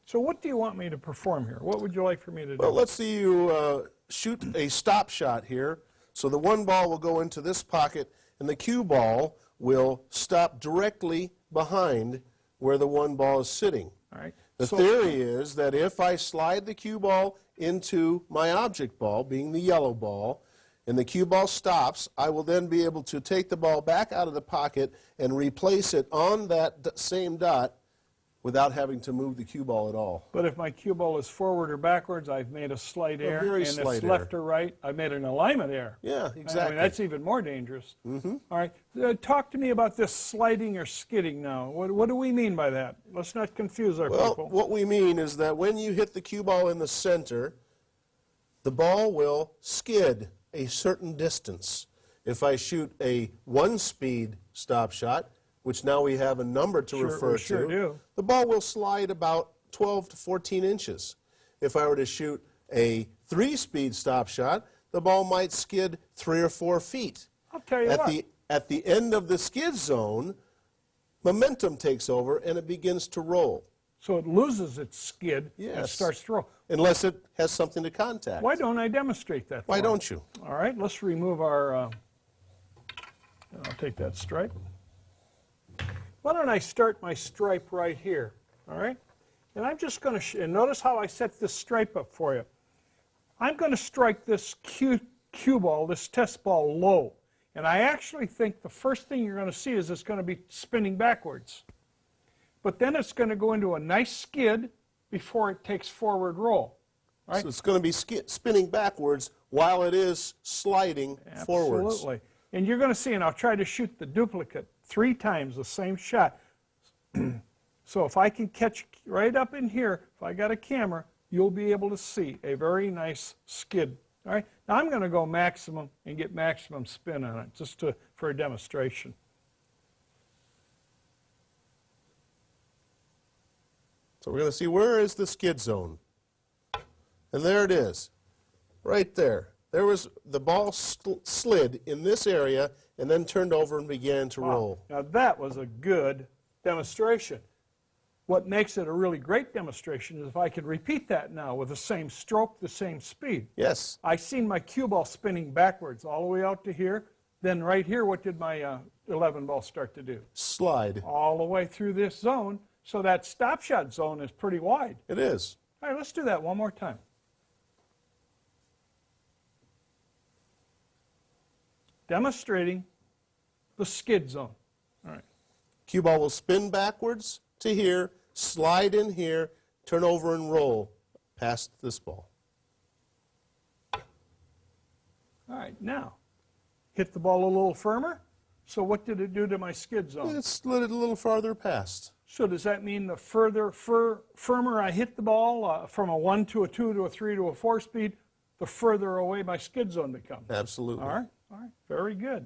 So what do you want me to perform here? What would you like for me to do? Well, let's see you shoot a stop shot here. So the one ball will go into this pocket, and the cue ball will stop directly behind where the one ball is sitting. All right. The theory is that if I slide the cue ball into my object ball, being the yellow ball, and the cue ball stops, I will then be able to take the ball back out of the pocket and replace it on that same dot without having to move the cue ball at all. But if my cue ball is forward or backwards, I've made a slight error. very and slight it's left or right, I've made an alignment error. Yeah, I exactly. mean, that's even more dangerous. Mm-hmm. All right. Talk to me about this sliding or skidding now. What do we mean by that? Let's not confuse our Well, people. what we mean is that when you hit the cue ball in the center, the ball will skid a certain distance. If I shoot a one-speed stop shot, which now we have a number to refer to, the ball will slide about 12 to 14 inches. If I were to shoot a three-speed stop shot, the ball might skid 3 or 4 feet. I'll tell you what. At the end of the skid zone, momentum takes over and it begins to roll. So it loses its skid and Yes. starts to roll. Unless it has something to contact. Why don't I demonstrate that? Why for don't you? All right, let's remove our, I'll take that stripe. Why don't I start my stripe right here, all right? And I'm just going to, and notice how I set this stripe up for you. I'm going to strike this cue ball, this test ball, low. And I actually think the first thing you're going to see is it's going to be spinning backwards. But then it's going to go into a nice skid before it takes forward roll. Right? So it's going to be spinning backwards while it is sliding forwards. Absolutely. And you're going to see, and I'll try to shoot the duplicate 3 times the same shot. So if I can catch right up in here, if I got a camera, you'll be able to see a very nice skid. All right. Now I'm going to go maximum and get maximum spin on it, just for a demonstration. So we're going to see where is the skid zone. And there it is, right there. There was the ball slid in this area and then turned over and began to roll. Now that was a good demonstration. What makes it a really great demonstration is if I could repeat that now with the same stroke, the same speed. Yes. I seen my cue ball spinning backwards all the way out to here. Then right here, what did my 11 ball start to do? Slide. All the way through this zone. So that stop shot zone is pretty wide. It is. All right, let's do that one more time. Demonstrating the skid zone. All right. Cue ball will spin backwards to here, slide in here, turn over and roll past this ball. All right, now, hit the ball a little firmer. So what did it do to my skid zone? It slid it a little farther past. So does that mean the firmer I hit the ball from a 1 to a 2 to a 3 to a 4 speed, the further away my skid zone becomes? Absolutely. All right, very good.